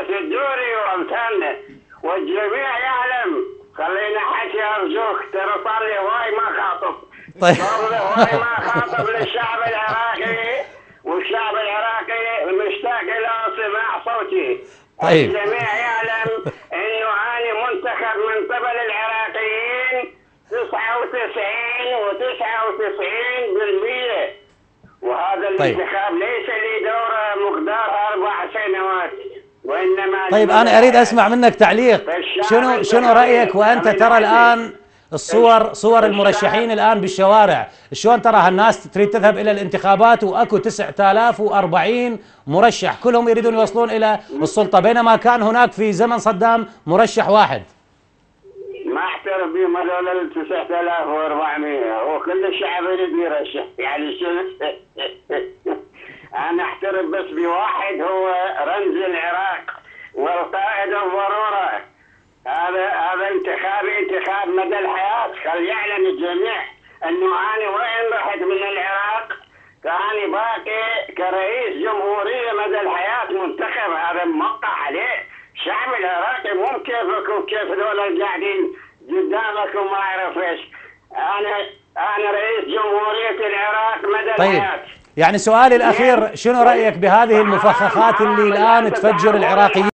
يونس الدوري وامثالنا، والجميع يعلم. خلينا حكي ارجوك، ترى صار لي هواي ما خاطب. طيب صار لي هواي ما خاطب للشعب العراقي، والشعب العراقي مشتاق الى سماع صوتي. طيب الجميع يعلم انه انا منتخب من قبل العراقيين 99 و99%، وهذا الانتخاب ليس لدوره مقدارها 4 سنوات، وانما طيب انا اريد اسمع منك تعليق. شنو رايك وانت ترى الان صور المرشحين الان بالشوارع؟ شلون ترى هالناس تريد تذهب الى الانتخابات واكو 9040 مرشح كلهم يريدون يوصلون الى السلطه، بينما كان هناك في زمن صدام مرشح واحد. ما اعترف بهم هذول ال 9400 وكل الشعب يريد يرشح، يعني شنو؟ انا اعترف بس بواحد هو رمز العراق والقائد الضروره. هذا انتخاب مدى الحياه. خل يعلم الجميع انه انا وين رحت من العراق كاني باقي كرئيس جمهوريه مدى الحياه منتخب. هذا موقع عليه الشعب العراقي، مو كيفك وكيف ذول قاعدين قدامك وما اعرف ايش. انا رئيس جمهوريه العراق مدى الحياه. يعني سؤالي الاخير، شنو رايك بهذه المفخخات اللي الان تفجر العراقيين؟